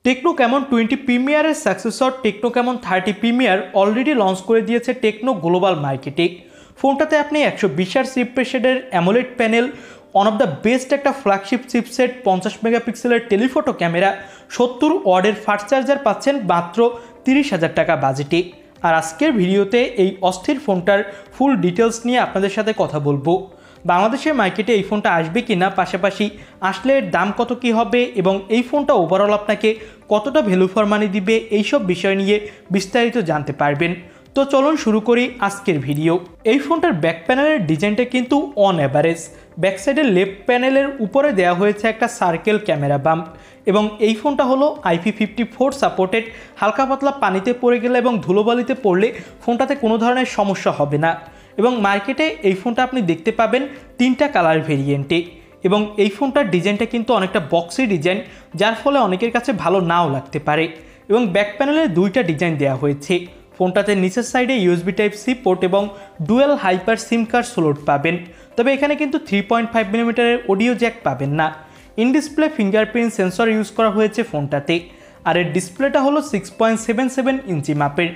Techno Camon 20 প্রিমিয়ারের successor Tecno Camon 30 premier already launch করে দিয়েছে টেকনো গ্লোবাল মার্কেটে। ফোনটাতে আপনি 120 রিফ্রেশ রেটের AMOLED panel, one of the best একটা ফ্ল্যাগশিপ চিপসেট, 50 মেগাপিক্সেলের টেলিফোটো ক্যামেরা, 70 ওয়াটের ফাস্ট চার্জার পাচ্ছেন মাত্র 30,000 টাকা বাজেটে। আর আজকের ভিডিওতে এই অস্থির ফোনটার ফুল ডিটেলস নিয়ে আপনাদের সাথে কথা বলবো। বাংলাদেশের মার্কেটে এই ফোনটা আসবে কি না, পাশাপাশি আসলে এর দাম কত কি হবে এবং এই ফোনটা ওভারঅল আপনাকে কতটা ভ্যালু ফর মানি দিবে, এইসব বিষয় নিয়ে বিস্তারিত জানতে পারবেন। তো চলুন শুরু করি আজকের ভিডিও। এই ফোনটার ব্যাক প্যানেলের ডিজাইনটা কিন্তু অন অ্যাভারেজ। ব্যাক সাইডের লেফট প্যানেলের উপরে দেওয়া হয়েছে একটা সার্কেল ক্যামেরা বাম্প এবং এই ফোনটা হলো IP54 সাপোর্টেড। হালকা পাতলা পানিতে পড়ে গেলে এবং ধুলোবালিতে পড়লে ফোনটাতে কোনো ধরনের সমস্যা হবে না। এবং মার্কেটে এই ফোনটা আপনি দেখতে পাবেন 3টা কালার ভেরিয়েন্টে এবং এই ফোনটার ডিজাইনটা কিন্তু অনেকটা বক্সি ডিজাইন, যার ফলে অনেকের কাছে ভালো নাও লাগতে পারে। এবং ব্যাক প্যানেলে 2টা ডিজাইন দেওয়া হয়েছে। ফোনটাতে নিচের সাইডে USB Type-C পোর্ট এবং ডুয়েল হাইপার সিম কার্ড স্লট পাবেন, তবে এখানে কিন্তু 3.5 মিলিমিটারের অডিও জ্যাক পাবেন না। In display fingerprint sensor use করা হয়েছে ফোনটাতে। আর এর ডিসপ্লেটা হলো 6.77 ইঞ্চি মাপের,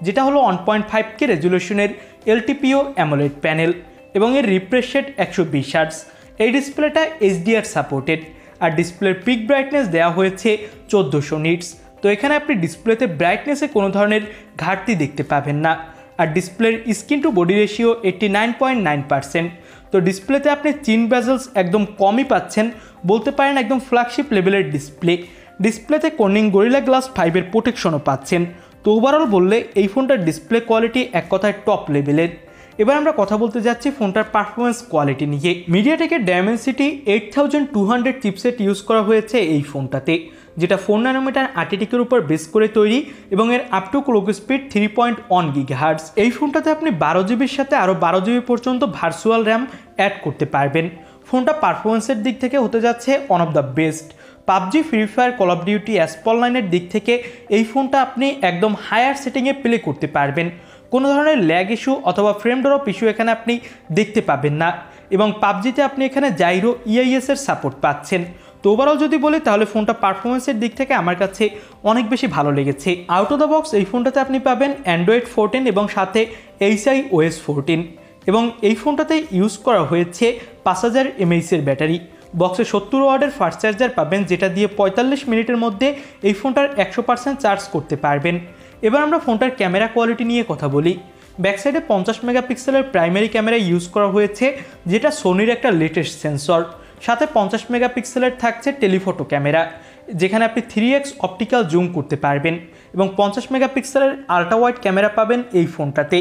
যেটা হলো 1.5K রেজুলেশনের LTPO অ্যামোলেড প্যানেল এবং এর রিফ্রেশ রেট 120 হার্টজ। এই ডিসপ্লেটা HDR সাপোর্টেড আর ডিসপ্লের পিক ব্রাইটনেস দেওয়া হয়েছে 1400 নিটস। তো এখানে আপনি ডিসপ্লেতে ব্রাইটনেসে কোনো ধরনের ঘাটতি দেখতে পাবেন না। আর ডিসপ্লের স্ক্রিন টু বডি রেশিও 89.9%। তো ডিসপ্লেতে আপনি চিন বেজেলস একদম কমই পাচ্ছেন, বলতে পারেন একদম ফ্ল্যাগশিপ লেভেলের ডিসপ্লে। ডিসপ্লেতে কর্নিং গরিলা গ্লাস 5-এর প্রোটেকশনও পাচ্ছেন। তো ওভারঅল বললে এই ফোনটার ডিসপ্লে কোয়ালিটি এক কথায় টপ লেভেলের। এবার আমরা কথা বলতে যাচ্ছি ফোনটার পারফরমেন্স কোয়ালিটি নিয়ে। মিডিয়াটেকের ডায়মেনসিটি 8200 চিপসেট ইউজ করা হয়েছে এই ফোনটাতে, যেটা 4 ন্যানোমিটার আর্কিটেকচারের উপর বেস করে তৈরি এবং এর up to clock speed 3.1 gigahertz. এই ফোনটাতে আপনি 12 জিবির সাথে আরও 12 জিবি পর্যন্ত ভার্চুয়াল র্যাম অ্যাড করতে পারবেন। ফোনটা পারফরমেন্সের দিক থেকে হতে যাচ্ছে one of the best. PUBG, free fire, call of duty, অ্যাসপল লাইনের দিক থেকে এই ফোনটা আপনি একদম হায়ার সেটিংয়ে প্লে করতে পারবেন। কোনো ধরনের ল্যাগ ইস্যু অথবা ফ্রেম ড্রপ ইস্যু এখানে আপনি দেখতে পাবেন না। এবং পাবজিতে আপনি এখানে জাইরো EIS এর সাপোর্ট পাচ্ছেন। তো ওভারঅল যদি বলি তাহলে ফোনটা পারফরমেন্সের দিক থেকে আমার কাছে অনেক বেশি ভালো লেগেছে। আউট অফ দ্য বক্স এই ফোনটাতে আপনি পাবেন Android 14 এবং সাথে HiOS 14 এবং এই ফোনটাতে ইউজ করা হয়েছে 5000 mAh এর ব্যাটারি। বক্সে 70 ওয়াটের ফাস্ট চার্জার পাবেন, যেটা দিয়ে 45 মিনিটের মধ্যে এই ফোনটার 100% চার্জ করতে পারবেন। এবার আমরা ফোনটার ক্যামেরা কোয়ালিটি নিয়ে কথা বলি। ব্যাক সাইডে 50 মেগাপিক্সেলের প্রাইমারি ক্যামেরা ইউজ করা হয়েছে, যেটা সোনির একটা লেটেস্ট সেন্সর। সাথে 50 মেগাপিক্সেলের থাকছে টেলিফোটো ক্যামেরা, যেখানে আপনি 3x অপটিক্যাল জুম করতে পারবেন এবং 50 মেগাপিক্সেলের আল্ট্রা ওয়াইড ক্যামেরা পাবেন এই ফোনটাতে।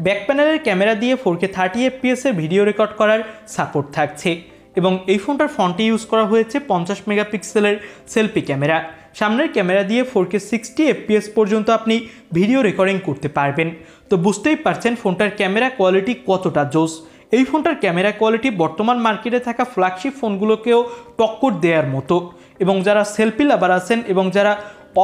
ব্যাক প্যানেলের ক্যামেরা দিয়ে 4K 30 FPS এর ভিডিও রেকর্ড করার সাপোর্ট থাকছে এবং এই ফোনটার ফ্রন্টে ইউজ করা হয়েছে 50 মেগাপিক্সেলের সেলফি ক্যামেরা। সামনের ক্যামেরা দিয়ে 4K 60 FPS পর্যন্ত আপনি ভিডিও রেকর্ডিং করতে পারবেন। তো বুঝতেই পারছেন ফোনটার ক্যামেরা কোয়ালিটি কতটা জোস। এই ফোনটার ক্যামেরা কোয়ালিটি বর্তমান মার্কেটে থাকা ফ্ল্যাগশিপ ফোনগুলোকেও টক্কর দেওয়ার মতো। এবং যারা সেলফি লাভার আছেন এবং যারা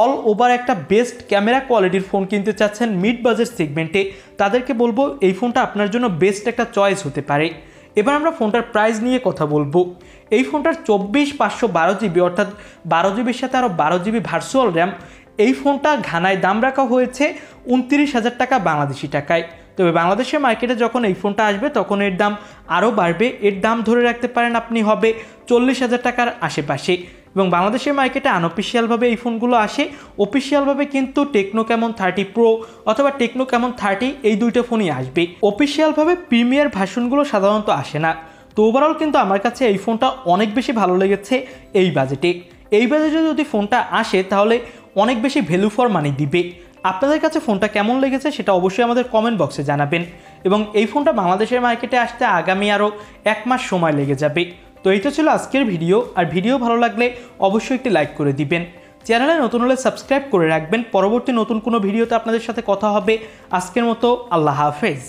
অল ওভার একটা বেস্ট ক্যামেরা কোয়ালিটির ফোন কিনতে চাচ্ছেন মিড বাজেট সেগমেন্টে, তাদেরকে বলবো এই ফোনটা আপনার জন্য বেস্ট একটা চয়েস হতে পারে। এবার আমরা ফোনটার প্রাইস নিয়ে কথা বলবো। এই ফোনটার 24/512 জিবি অর্থাৎ 12 জিবির সাথে আরও 12 জিবি ভার্চুয়াল র্যাম, এই ফোনটা ঘানায় দাম রাখা হয়েছে 29,000 টাকা বাংলাদেশি টাকায়। তবে বাংলাদেশের মার্কেটে যখন এই ফোনটা আসবে তখন এর দাম আরও বাড়বে। এর দাম ধরে রাখতে পারেন আপনি হবে 40,000 টাকার আশেপাশে। এবং বাংলাদেশের মার্কেটে আনঅফিসিয়ালভাবে এই ফোনগুলো আসে, অফিসিয়ালভাবে কিন্তু টেকনো ক্যামন 30 প্রো অথবা টেকনো ক্যামন 30 এই দুইটা ফোনই আসবে। অফিসিয়ালভাবে প্রিমিয়ার ভার্সনগুলো সাধারণত আসে না। তো ওভারঅল কিন্তু আমার কাছে এই ফোনটা অনেক বেশি ভালো লেগেছে এই বাজেটে। এই বাজেটে যদি ফোনটা আসে তাহলে অনেক বেশি ভ্যালু ফর মানি দিবে। আপনাদের কাছে ফোনটা কেমন লেগেছে সেটা অবশ্যই আমাদের কমেন্ট বক্সে জানাবেন। এবং এই ফোনটা বাংলাদেশের মার্কেটে আসতে আগামী আরও 1 মাস সময় লেগে যাবে। তো এইটা ছিল আজকের ভিডিও। আর ভিডিও ভালো লাগলে অবশ্যই একটি লাইক করে দিবেন। চ্যানেলে নতুন হলে সাবস্ক্রাইব করে রাখবেন। পরবর্তী নতুন কোনো ভিডিওতে আপনাদের সাথে কথা হবে। আজকের মতো আল্লাহ হাফেজ।